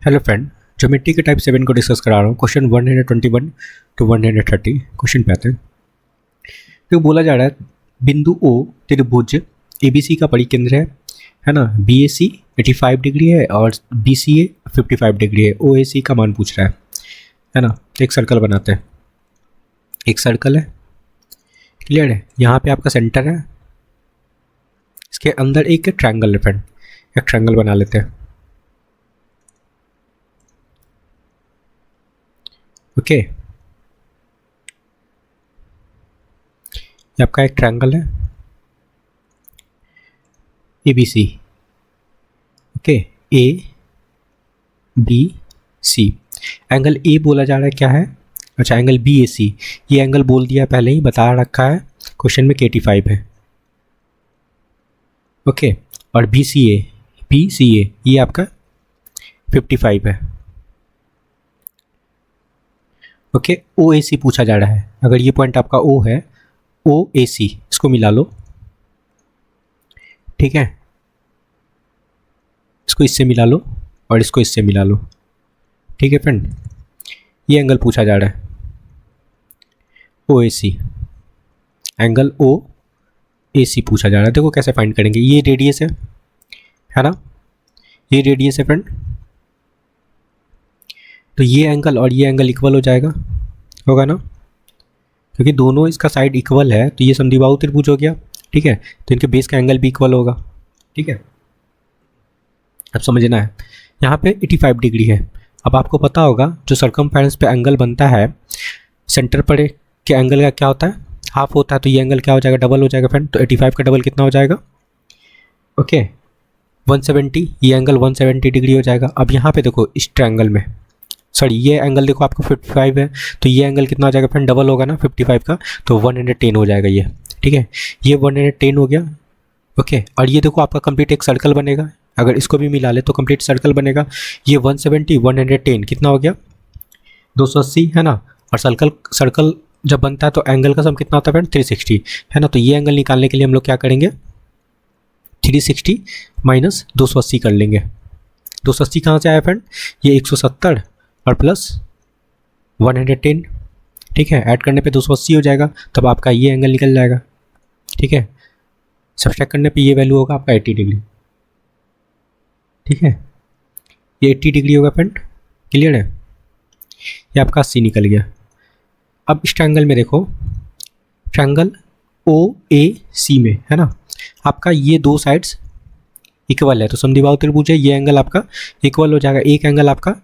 Hello friend, geometry के type 7 को discuss करा रहा हूँ। क्वेश्चन 121 टू 130 क्वेश्चन पे आते हैं। तो बोला जा रहा है बिंदु O त्रिभुज ABC का परिकेंद्र है ना। BAC 85 डिग्री है और BCA 55 डिग्री है। OAC का मान पूछ रहा है ना। तो एक सर्कल बनाते हैं। एक सर्कल है, क्लियर है। यहाँ पे आपका सेंटर है, इसके अंदर एक ट्रायंगल है फ्रेंड। एक ट्रायंगल बना लेते हैं। ओके, ये आपका एक ट्रायंगल है ABC। Okay, ABC angle A बोला जा रहा है क्या है। अच्छा, एंगल BAC, ये एंगल बोल दिया पहले ही, बता रखा है क्वेश्चन में 85 है। ओके, और BCA ये आपका 55 है। ओके, OAC पूछा जा रहा है। अगर ये पॉइंट आपका O है, OAC इसको मिला लो, ठीक है। इसको इससे मिला लो और इसको इससे मिला लो, ठीक है फ्रेंड। ये एंगल पूछा जा रहा है OAC, एंगल OAC पूछा जा रहा है। देखो कैसे फाइंड करेंगे। ये रेडियस है ना, ये रेडियस है फ्रेंड। तो ये एंगल और ये एंगल इक्वल हो जाएगा, होगा ना, क्योंकि दोनों इसका साइड इक्वल है। तो ये समद्विबाहु त्रिभुज हो गया, ठीक है। तो इनके बेस का एंगल भी इक्वल होगा, ठीक है। अब समझना है, यहाँ पे 85 डिग्री है। अब आपको पता होगा जो सर्कमफेरेंस पे एंगल बनता है सेंटर पर के एंगल का क्या होता है, हाफ होता है। तो ये एंगल क्या हो जाएगा, डबल हो जाएगा फ्रेंड। तो 85 का डबल कितना हो जाएगा, ओके 170। ये एंगल 170 डिग्री हो जाएगा। अब यहाँ पे देखो इस ट्रायंगल में, सॉरी ये एंगल देखो आपका 55 है। तो ये एंगल कितना हो जाएगा फ्रेंड, डबल होगा ना 55 का। तो 110 हो जाएगा ये, ठीक है। ये 110 हो गया, ओके। और ये देखो आपका कंप्लीट एक सर्कल बनेगा। अगर इसको भी मिला ले तो कंप्लीट सर्कल बनेगा। ये 170 110 कितना हो गया, 280 है ना। और सर्कल जब बनता है तो एंगल का सम कितना होता है फ्रेंड, 360 है ना। तो ये एंगल निकालने के लिए हम लोग क्या करेंगे, 360 माइनस 280 कर लेंगे। 280 कहाँ से आया फ्रेंड, ये 170 और प्लस 110, ठीक है। ऐड करने पे 280 हो जाएगा, तब आपका ये एंगल निकल जाएगा, ठीक है। सब्सट्रैक्ट करने पे ये वैल्यू होगा आपका 80 डिग्री, ठीक है। ये 80 डिग्री होगा फ्रेंड, क्लियर है। ये आपका 80 निकल गया। अब इस ट्रायंगल में देखो, ट्रायंगल OAC में है ना, आपका ये दो साइड्स इक्वल है। तो समद्विबाहु त्रिभुज है, ये एंगल आपका इक्वल हो जाएगा। एक एंगल आपका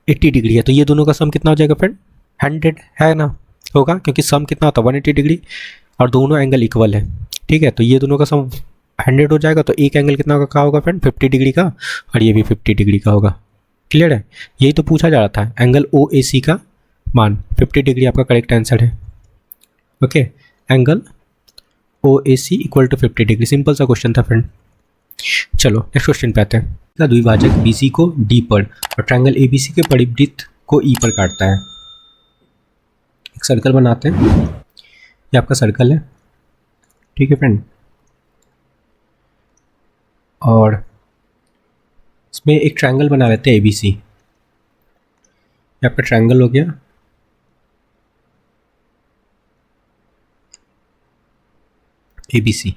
80 डिग्री है, तो ये दोनों का सम कितना हो जाएगा फ्रेंड, 100 है ना, होगा, क्योंकि सम कितना होता है 180 डिग्री और दोनों एंगल इक्वल है, ठीक है। तो ये दोनों का सम 100 हो जाएगा। तो एक एंगल कितना होगा फ्रेंड, 50 डिग्री का, और ये भी 50 डिग्री का होगा, क्लियर है। यही तो पूछा जा रहा था, एंगल OAC का मान 50 डिग्री आपका करेक्ट आंसर है। Okay, angle OAC equal to 50 degree, simple सा क्वेश्चन था फ्रेंड। चलो नेक्स्ट क्वेश्चन पे आते हैं। द्विभाजक BC को D पर और ट्रायंगल ABC के परिवृत्त को E पर काटता है। एक सर्कल बनाते हैं। ये आपका सर्कल है, ठीक है फ्रेंड। और इसमें एक ट्रायंगल बना लेते हैं ABC। ये आपका ट्रायंगल हो गया। ABC,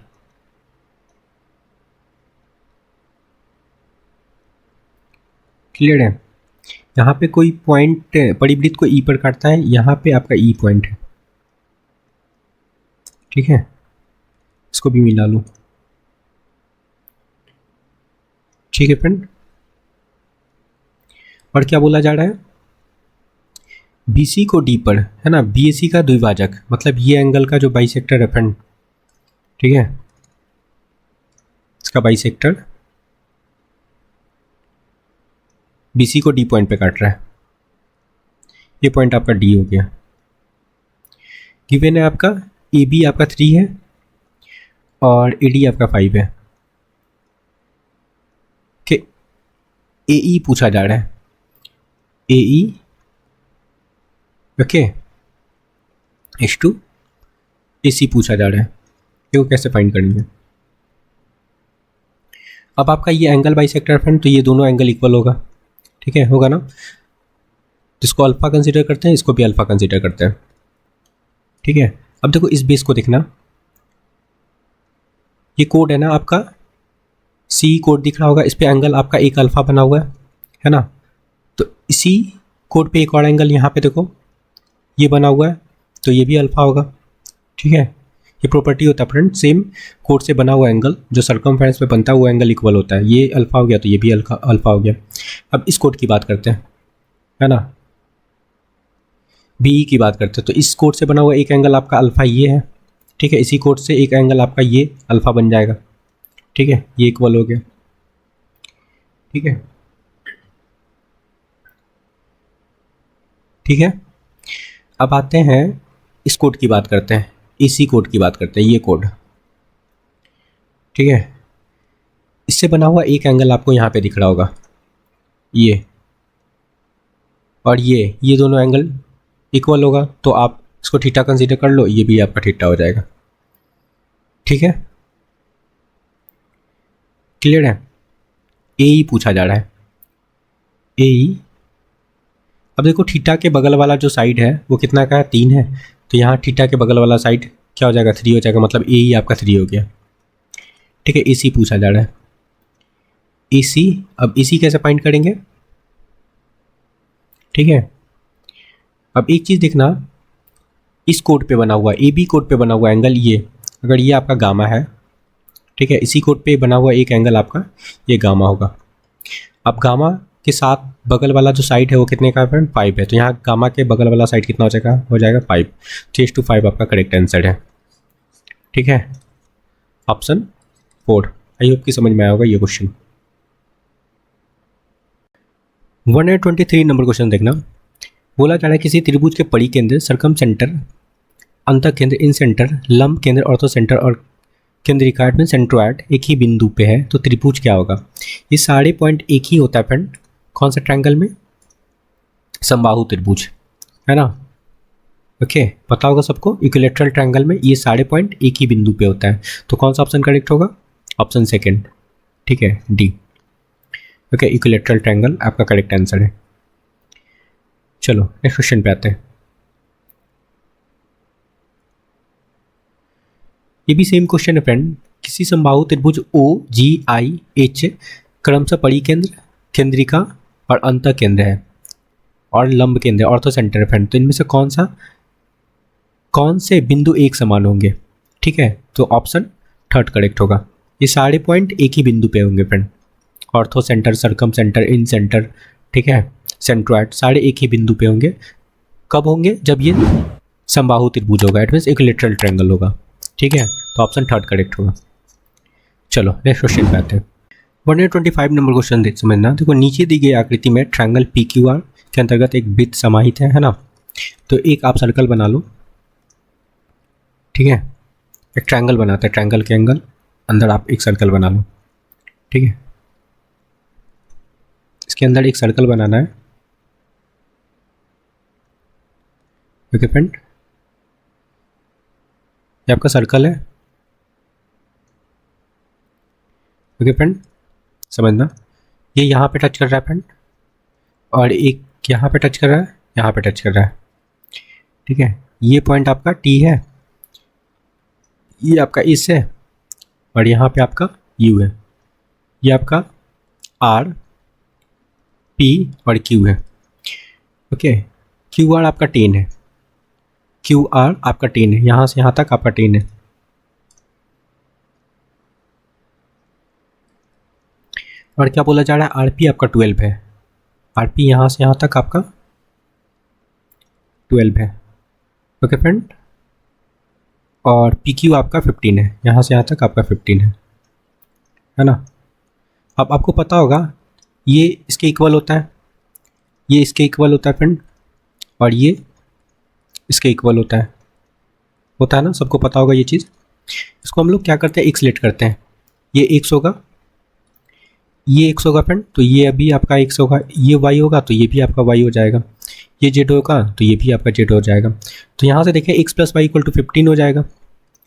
क्लियर है। यहाँ पे कोई पॉइंट परिवृत्त को E पर काटता है, यहाँ पे आपका E पॉइंट है, ठीक है। इसको भी मिला लो, ठीक है फ्रेंड। और क्या बोला जा रहा है, BC को D पर है ना, BAC का द्विभाजक, मतलब ये एंगल का जो बाइसेक्टर है फ्रेंड, ठीक है, इसका बाइसेक्टर BC को D पॉइंट पे काट रहा है। ये पॉइंट आपका D हो गया। गिवन है आपका AB आपका 3 है और AD आपका 5 है, कि AE पूछा जा रहा है, AE ओके H2 AC पूछा जा रहा है। देखो कैसे फाइंड करेंगे। अब आपका ये एंगल बाइसेक्टर फ्रेंड, तो ये दोनों एंगल इक्वल होगा, ठीक है, होगा ना। जिसको अल्फ़ा कंसीडर करते हैं इसको भी अल्फ़ा कंसीडर करते हैं। ठीक है, अब देखो इस बेस को देखना, ये कोड है ना आपका, सी कोड दिख रहा होगा, इस पे एंगल आपका एक अल्फ़ा बना हुआ है ना। तो इसी कोड पे एक और एंगल यहाँ पे देखो ये बना हुआ है, तो ये भी अल्फ़ा होगा। ठीक है, ये प्रॉपर्टी होता है फ्रेंड, सेम कोड से बना हुआ एंगल जो सरकमफ्रेंस पे बनता है वो एंगल इक्वल होता है। ये अल्फ़ा हो गया तो ये भी अल्फ़ा हो गया। अब इस कोड की बात करते हैं, है ना, बी की बात करते हैं। तो इस कोड से बना हुआ एक एंगल आपका अल्फ़ा ये है। ठीक है, इसी कोड से एक एंगल आपका ये अल्फ़ा बन जाएगा। ठीक है, ये इक्वल हो गया। ठीक है, ठीक है, अब आते हैं इस कोड की बात करते हैं, इसी कोड की बात करते हैं, ये कोड। ठीक है, इससे बना हुआ एक एंगल आपको यहाँ पे दिख रहा होगा ये, और ये दोनों एंगल इक्वल होगा, तो आप इसको थीटा कंसीडर कर लो, ये भी आपका थीटा हो जाएगा। ठीक है, क्लियर है। ए ही पूछा जा रहा है, ए ही। अब देखो थीटा के बगल वाला जो साइड है वो कितना का है, 3 है, तो यहाँ थीटा के बगल वाला साइड क्या हो जाएगा, 3 हो जाएगा, मतलब ए ही आपका 3 हो गया। ठीक है, ए सी पूछा जा रहा है, ए सी। अब ए सी कैसे फाइंड करेंगे, ठीक है। अब एक चीज़ देखना, इस कोड पे बना हुआ, ए बी कोड पे बना हुआ एंगल ये, अगर ये आपका गामा है, ठीक है, इसी कोड पे बना हुआ एक एंगल आपका ये गामा होगा। अब गामा के साथ बगल वाला जो साइड है वो कितने का है, 5 है, तो यहाँ गामा के बगल वाला साइड कितना हो जाएगा 5। 3:5 आपका करेक्ट आंसर है। ठीक है, ऑप्शन 4। आई होप कि समझ में आया होगा ये क्वेश्चन। 123 नंबर क्वेश्चन देखना, बोला जा रहा है किसी त्रिभुज के परिकेंद्र, सरकम सेंटर, अंतः केंद्र, इन सेंटर, लंब केंद्र, ऑर्थो सेंटर और केंद्रिकार्ड में सेंट्रोइड एक ही बिंदु पे है, तो त्रिभुज क्या होगा। ये सारे पॉइंट एक ही होता है फ्रेंड, कौन सा ट्रायंगल में, समबाहु त्रिभुज, है ना। ओके, पता होगा सबको, इक्विलैटरल ट्रायंगल में ये सारे पॉइंट एक ही बिंदु पे होता है, तो कौन सा ऑप्शन करेक्ट होगा, ऑप्शन सेकंड। ठीक है, डी। ओके, इक्विलैटरल ट्रायंगल आपका करेक्ट आंसर है। चलो नेक्स्ट क्वेश्चन पे आते हैं। ये भी सेम क्वेश्चन है फ्रेंड, किसी समबाहु त्रिभुज ओ जी आई एच क्रमशः परिकेंद्र, केंद्रिका और अंतः केंद्र है और लंब केंद्र ऑर्थो सेंटर है फ्रेंड, तो इनमें से कौन से बिंदु एक समान होंगे। ठीक है, तो ऑप्शन थर्ड करेक्ट होगा। ये सारे पॉइंट एक ही बिंदु पे होंगे फ्रेंड, ऑर्थो सेंटर, सरकम सेंटर, इन सेंटर, ठीक है, सेंट्रोइड, सारे एक ही बिंदु पे होंगे। कब होंगे, जब ये समबाहु त्रिभुज होगा, इट मीन्स इक्विलैटरल ट्रायंगल होगा। ठीक है, तो ऑप्शन थर्ड करेक्ट होगा। चलो नेक्स्ट क्वेश्चन पे आते हैं। 125 नंबर क्वेश्चन देख समझना, देखो नीचे दी गई आकृति में ट्रायंगल पी क्यू आर के अंतर्गत एक वृत्त समाहित है ना। तो एक आप सर्कल बना लो, ठीक है, एक ट्रायंगल बनाते हैं, ट्रायंगल के एंगल अंदर आप एक सर्कल बना लो। ठीक है, इसके अंदर एक सर्कल बनाना है। ओके फ्रेंड, ये आपका सर्कल है। ओके फ्रेंड, समझना, ये यहाँ पे टच कर रहा है फ्रेंड, और एक यहाँ पे टच कर रहा है, यहाँ पे टच कर रहा है। ठीक है, ये पॉइंट आपका टी है, ये आपका इस है, और यहाँ पे आपका यू है, ये आपका आर, पी और क्यू है। ओके, क्यू आर आपका 10 है, क्यू आर आपका 10 है, यहाँ से यहाँ तक आपका 10 है। और क्या बोला जा रहा है, आर पी आपका 12 है, आर पी यहाँ से यहाँ तक आपका 12 है। ओके फ्रेंड, और पी क्यू आपका 15 है, यहाँ से यहाँ तक आपका 15 है ना। अब आपको पता होगा ये इसके इक्वल होता है, ये इसके इक्वल होता है फ्रेंड, और ये इसके इक्वल होता है ना, सबको पता होगा ये चीज़। इसको हम लोग क्या करते हैं, एक्स लेट करते हैं, ये एक्स होगा, ये एक्स होगा फ्रेंड, तो ये अभी आपका एक्स होगा, ये वाई होगा तो ये भी आपका वाई हो जाएगा, ये जेड होगा तो ये भी आपका जेड हो जाएगा। तो यहाँ से देखें x plus y equal to 15 हो जाएगा।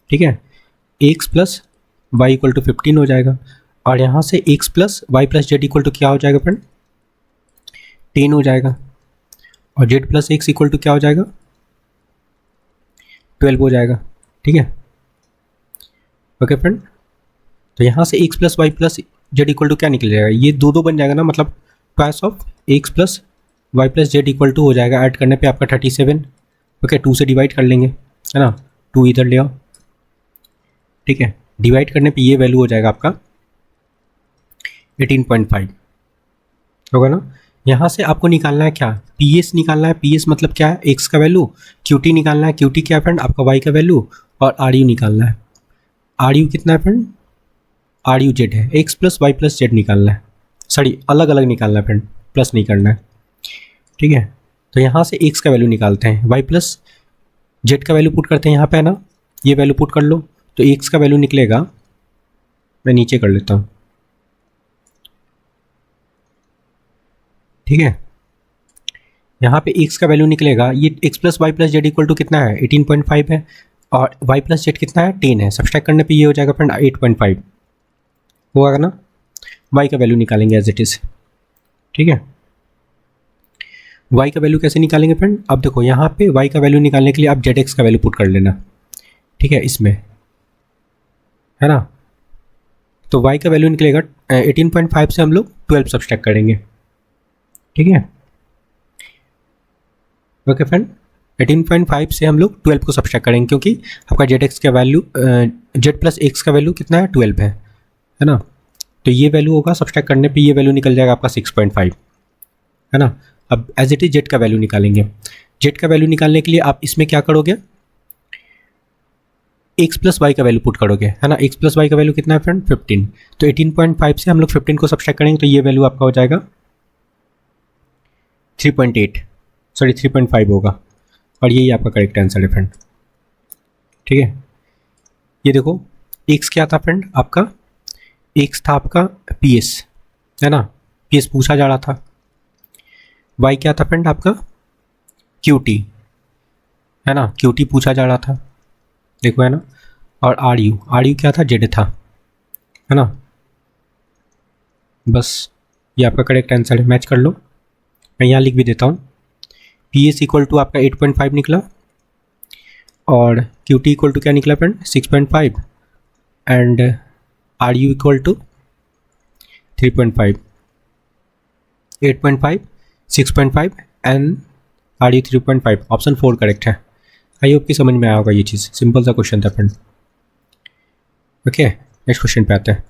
ठीक है, x plus y equal to 15 हो जाएगा, और यहाँ से x plus y plus z equal to क्या हो जाएगा फ्रेंड, 10 हो जाएगा, और z plus x equal to क्या हो जाएगा, 12 हो जाएगा। ठीक है, ओके फ्रेंड। तो यहाँ से x plus y plus z equal to क्या निकल जाएगा, ये दो दो बन जाएगा ना, मतलब twice of x plus y plus z equal to हो जाएगा, ऐड करने पे आपका 37। ओके, 2 से डिवाइड कर लेंगे, है ना, 2 इधर ले आओ। ठीक है, डिवाइड करने पे ये वैल्यू हो जाएगा आपका 18.5 होगा ना। यहाँ से आपको निकालना है क्या, पी एस निकालना है। पी एस मतलब क्या है, एक्स का वैल्यू, क्यू टी निकालना है, क्यू टी क्या है फ्रेंड, आपका वाई का वैल्यू, और आर यू निकालना है। आर यू कितना है फ्रेंड, आर यू जेड है, x plus y plus z निकालना है, सॉरी अलग अलग निकालना है फ्रेंड, प्लस नहीं करना है। ठीक है, तो यहाँ से एक्स का वैल्यू निकालते हैं, वाई प्लस जेड का वैल्यू पुट करते हैं यहाँ पे, है ना, ये वैल्यू पुट कर लो, तो एक्स का वैल्यू निकलेगा, मैं नीचे कर लेता हूँ। ठीक है, यहाँ पे x का वैल्यू निकलेगा, ये x plus y plus z equal to कितना है, 18.5 है, और y प्लस जेड कितना है, 10 है। सब्सट्रैक्ट करने पे ये हो जाएगा फ्रेंड 8.5 होगा ना। y का वैल्यू निकालेंगे एज इट इज़। ठीक है, y का वैल्यू कैसे निकालेंगे फ्रेंड, अब देखो यहाँ पे y का वैल्यू निकालने के लिए आप जेड का वैल्यू पुट कर लेना। ठीक है, इसमें, है ना, तो y का वैल्यू निकलेगा 18.5 से हम लोग 12 सब्सट्रैक्ट करेंगे। ठीक है, ओके फ्रेंड, 18.5 से हम लोग 12 को सब्सट्रैक्ट करेंगे, क्योंकि आपका जेड एक्स का वैल्यू जेड प्लस एक्स का वैल्यू कितना है, 12 है ना। तो ये वैल्यू होगा, सब्सट्रैक्ट करने पे ये वैल्यू निकल जाएगा आपका 6.5, है ना। अब एज इट इज जेड का वैल्यू निकालेंगे। जेड का वैल्यू निकालने के लिए आप इसमें क्या करोगे, एक्स प्लस वाई का वैल्यू पुट करोगे, है ना। एक्स प्लस वाई का वैल्यू कितना है फ्रेंड, 15। तो 18.5 से हम लोग 15 को सब्सट्रैक्ट करेंगे, तो ये वैल्यू आपका हो जाएगा 3.8, सॉरी 3.5 होगा, और यही आपका करेक्ट आंसर है फ्रेंड। ठीक है, ये देखो एक्स क्या था फ्रेंड आपका, एक्स था आपका पी एस, है ना, पी एस पूछा जा रहा था। वाई क्या था फ्रेंड आपका क्यू टी, है ना, क्यू टी पूछा जा रहा था, देखो, है ना। और आर यू क्या था, जेड था, है ना। बस ये आपका करेक्ट आंसर है, मैच कर लो। मैं यहाँ लिख भी देता हूँ, पी एस इक्वल टू आपका 8.5 निकला, और क्यू टी इक्वल टू क्या निकला friend, 6.5, and R U equal to 3.5, 8.5, 6.5 and R U 3.5, option 4 correct है। आई होप कि समझ में आया होगा ये चीज़, सिंपल सा क्वेश्चन था फ्रेंड। ओके, नेक्स्ट क्वेश्चन पे आते हैं।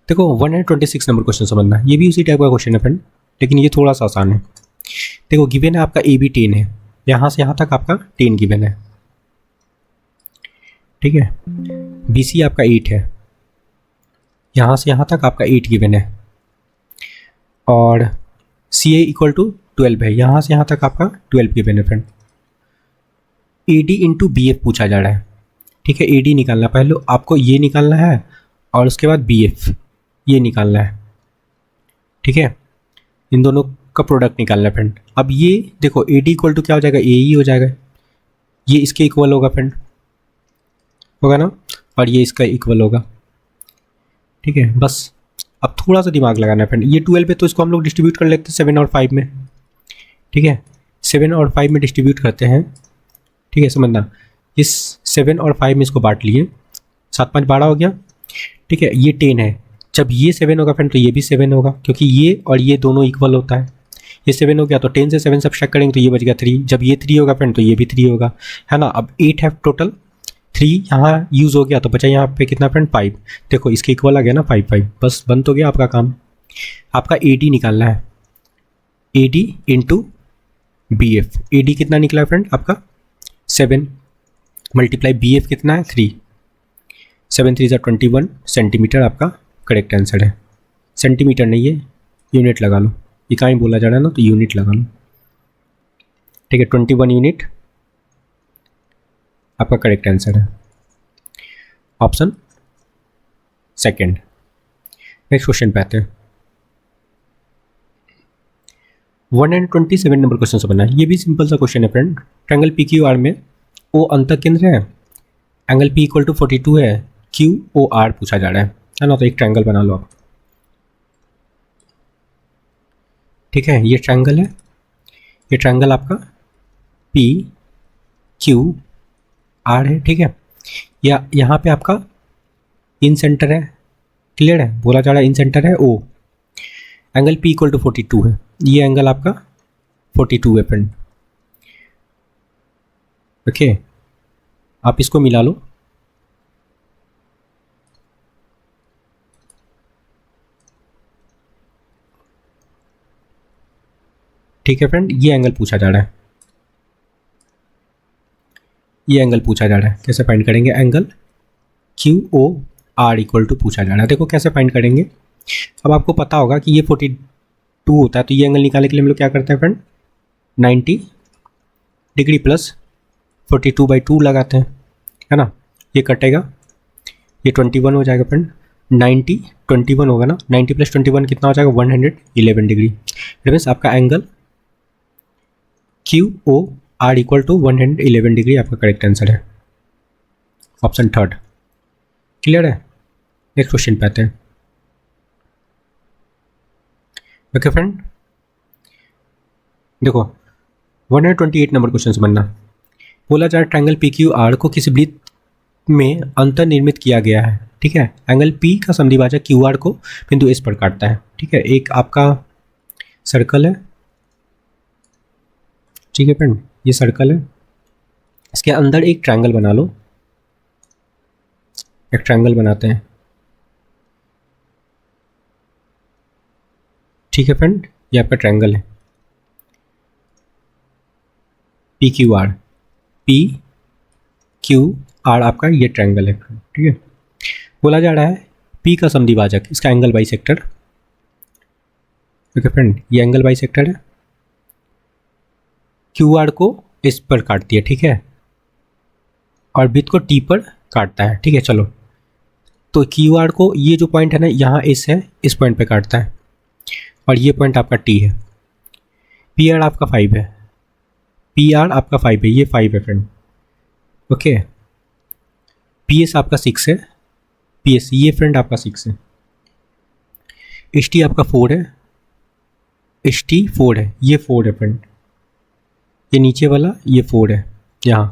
देखो 126 नंबर क्वेश्चन समझना, ये भी उसी टाइप का क्वेश्चन है फ्रेंड, लेकिन ये थोड़ा सा आसान है। देखो गिवन है आपका ए बी 10 है, यहाँ से यहाँ तक आपका 10 गिवन है। ठीक है, बी सी आपका 8 है, यहाँ से यहाँ तक आपका 8 गिवन है, और सी ए इक्वल टू 12 है, यहाँ से यहाँ तक आपका 12 गिवन है friend. A D into B F पूछा जा रहा है। ठीक है, ए डी निकालना, पहले आपको ये निकालना है, और उसके बाद बी एफ ये निकालना है। ठीक है, इन दोनों का प्रोडक्ट निकालना है फ्रेंड। अब ये देखो ए डी इक्वल टू क्या हो जाएगा, ए ही हो जाएगा, ये इसके इक्वल होगा फ्रेंड, होगा ना, और ये इसका इक्वल होगा। ठीक है, बस अब थोड़ा सा दिमाग लगाना है फ्रेंड। ये 12 है तो इसको हम लोग डिस्ट्रीब्यूट कर लेते हैं 7 और 5 में। ठीक है, 7 और 5 में डिस्ट्रीब्यूट करते हैं। ठीक है, समझना, इस 7 और 5 में इसको बांट लिए, 7 5 12 हो गया। ठीक है, ये 10 है, जब ये 7 होगा फ्रेंड तो ये भी 7 होगा, क्योंकि ये और ये दोनों इक्वल होता है। ये 7 हो गया तो 10 से 7 सब्ट्रैक्ट करेंगे तो ये बच गया 3, जब ये 3 होगा फ्रेंड तो ये भी 3 होगा, है ना। अब 8 है टोटल, 3 यहाँ यूज़ हो गया तो बचा यहाँ पे कितना फ्रेंड, 5। देखो इसके इक्वल आ गया ना 5 5, बस बन तो गया आपका काम। आपका ए डी निकालना है, A D into B F. A D कितना निकला है फ्रेंड आपका 7, मल्टीप्लाई बी एफ कितना है 3, 7 3 21 सेंटीमीटर आपका करेक्ट आंसर है। सेंटीमीटर नहीं है, यूनिट लगा लो, ये कहाँ ही बोला जा रहा है ना, तो यूनिट लगा लो। ठीक है, 21 यूनिट आपका करेक्ट आंसर है, ऑप्शन सेकंड। नेक्स्ट क्वेश्चन पे आते हैं। 127 नंबर क्वेश्चन समझना है, ये भी सिंपल सा क्वेश्चन है friend. Triangle P Q R में ओ अंतः केंद्र है, एंगल पी इक्वल टू 42 है, क्यू ओ आर पूछा जा रहा है ना। तो एक ट्रायंगल बना लो आप। ठीक है, ये ट्रायंगल है, ये ट्रायंगल आपका पी क्यू आर है, ठीक है। या यहाँ पे आपका इन सेंटर है, क्लियर है, बोला जा रहा है इन सेंटर है ओ, एंगल पी इक्वल टू 42 है, ये एंगल आपका 42 है फ्रेंड। ओके, आप इसको मिला लो, ठीक है फ्रेंड। ये एंगल पूछा जा रहा है, ये एंगल पूछा जा रहा है, कैसे फाइंड करेंगे, angle Q O R equal to पूछा जा रहा है। देखो कैसे फाइंड करेंगे, अब आपको पता होगा कि ये 42 होता है, तो ये एंगल निकालने के लिए हम लोग क्या करते हैं फ्रेंड, 90 डिग्री प्लस 42/2 लगाते हैं, है ना। ये कटेगा, ये 21 हो जाएगा फ्रेंड, 90 21 होगा ना, 90 + 21 कितना हो जाएगा, 111 डिग्री। इट मीन्स आपका angle Q O R equal to 111 degree आपका करेक्ट आंसर है, ऑप्शन थर्ड। क्लियर है, नेक्स्ट क्वेश्चन पे आते हैं। ओके फ्रेंड, देखो 128 नंबर क्वेश्चन समझना। बोला जा रहा है ट्रायंगल पी क्यू आर को किसी वृत्त में अंतर्निर्मित किया गया है, ठीक है। एंगल पी का समद्विभाजक क्यू आर को बिंदु एस पर काटता है, ठीक है। एक आपका सर्कल है, ठीक है फ्रेंड, ये सर्कल है, इसके अंदर एक ट्रायंगल बना लो, एक ट्रायंगल बनाते हैं, ठीक है फ्रेंड। ये आपका ट्रायंगल है P Q R, P Q R आपका ये ट्रायंगल है, ठीक है। बोला जा रहा है पी का समद्विभाजक, इसका एंगल बाइसेक्टर, ओके फ्रेंड, ये एंगल बाइसेक्टर है, क्यू आर को इस पर काटती है, ठीक है, और वृत्त को टी पर काटता है, ठीक है। चलो, तो क्यू आर को ये जो पॉइंट है ना, यहाँ इस है, इस पॉइंट पे काटता है, और ये पॉइंट आपका टी है। पी आर आपका 5 है, पी आर आपका 5 है, ये 5 है फ्रेंड, ओके। पी एस आपका 6 है, पी एस ये फ्रेंड आपका 6 है, एच टी आपका 4 है, एच टी 4 है, ये 4 है फ्रेंड, ये नीचे वाला ये 4 है यहाँ।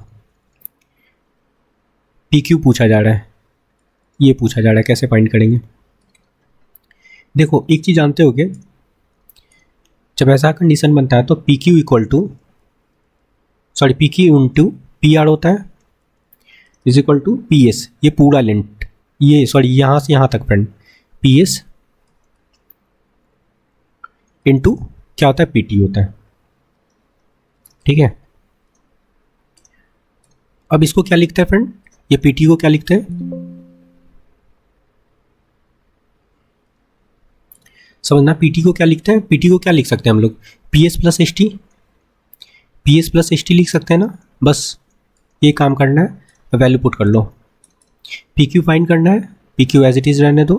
पी क्यू पूछा जा रहा है, ये पूछा जा रहा है, कैसे फाइंड करेंगे। देखो एक चीज़ जानते होगे, जब ऐसा कंडीशन बनता है तो P Q equal to, sorry P Q into P R होता है, is equal to P S, ये पूरा लेंथ, ये सॉरी यहाँ से यहाँ तक फ्रेंड, पी एस इंटू क्या होता है, पी टी होता है, ठीक है। अब इसको क्या लिखते हैं फ्रेंड, ये पी टी को क्या लिखते हैं, समझना, पीटी को क्या लिखते हैं, पीटी को क्या लिख सकते हैं हम लोग, P S plus H T, P S plus H T लिख सकते हैं ना, बस ये काम करना है, वैल्यू पुट कर लो। पी क्यू फाइंड करना है, P Q as it is रहने दो,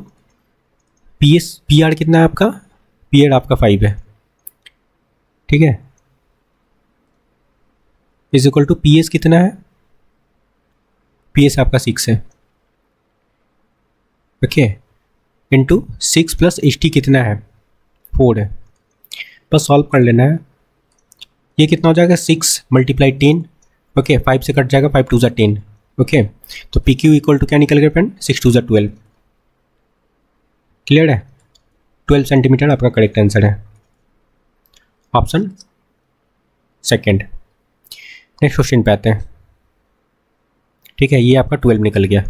पी एस पी आर कितना है आपका, पी आर आपका 5 है, ठीक है, is equal to P S कितना है, पी एस आपका 6 है, okay, into 6 plus H T कितना है, 4 है, बस सॉल्व कर लेना है। ये कितना हो जाएगा, 6 × 10, ओके, 5 से कट जाएगा, 5 × 2 = 10, ओके। तो पी क्यू इक्वल टू क्या निकल गया फ्रेंड, 6 × 2 = 12, क्लियर है, 12 सेंटीमीटर आपका करेक्ट आंसर है, ऑप्शन सेकेंड। नेक्स्ट क्वेश्चन पे आते हैं, ठीक है, ये आपका 12 निकल गया,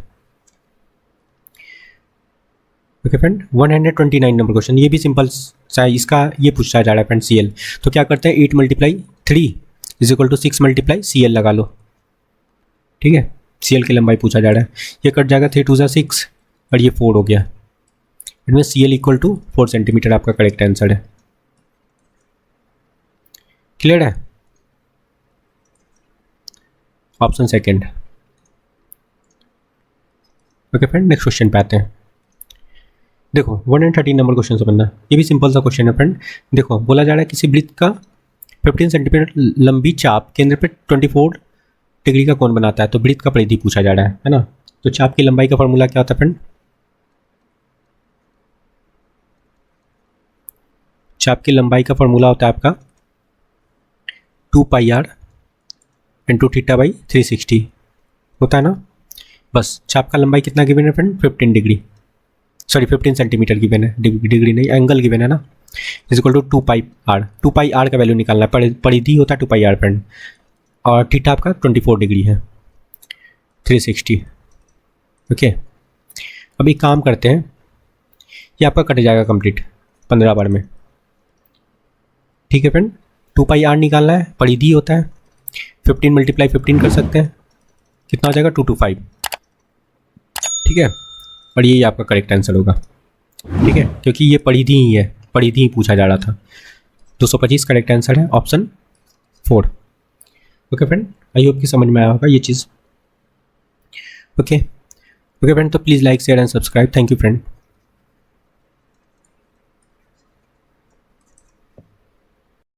ओके फ्रेंड। 129 नंबर क्वेश्चन, ये भी सिंपल सा, इसका ये पूछा जा रहा है फ्रेंड सी एल, तो क्या करते हैं 8 × 3 is equal to 6 × C L लगा लो, ठीक है, सी एल की लंबाई पूछा जा रहा है, ये कट जाएगा, 3 × 2 = 6 और ये 4 हो गया, इनमें C L equal to 4 centimetre आपका करेक्ट आंसर है, क्लियर है, option second. Okay friend, next question पे आते हैं। देखो 113 नंबर क्वेश्चन समझना, ये भी सिंपल सा क्वेश्चन है फ्रेंड। देखो बोला जा रहा है किसी वृत्त का 15 सेंटीमीटर लंबी चाप केंद्र पे 24 डिग्री का कोण बनाता है, तो वृत्त का परिधि पूछा जा रहा है ना। तो चाप की लंबाई का फॉर्मूला क्या होता है फ्रेंड, चाप की लंबाई का फॉर्मूला होता है आपका 2πr इंटू थीटा बाई 360 होता है ना। बस चाप का लंबाई कितना गिवन है friend, 15 degree, sorry 15 centimetre given है, डिग्री नहीं, एंगल गिवन है ना, is equal to 2πr। 2πr का वैल्यू निकालना है, परिधि होता है 2πr फ्रेंड, और थीटा आपका 24 डिग्री है, 360। ओके, अब एक काम करते हैं, ये आपका कट जाएगा कंप्लीट 15 बार में। ठीक है फ्रेंड, 2πr निकालना है, परिधि होता है 15 मल्टीप्लाई 15 कर सकते हैं, कितना हो जाएगा 225। ठीक है, और यही आपका करेक्ट आंसर होगा। ठीक है, क्योंकि ये परिधि ही है, परिधि ही पूछा जा रहा था। 225 करेक्ट आंसर है, ऑप्शन 4। ओके फ्रेंड, आई होप कि समझ में आया होगा ये चीज़। ओके फ्रेंड, तो please like share and subscribe. Thank you friend.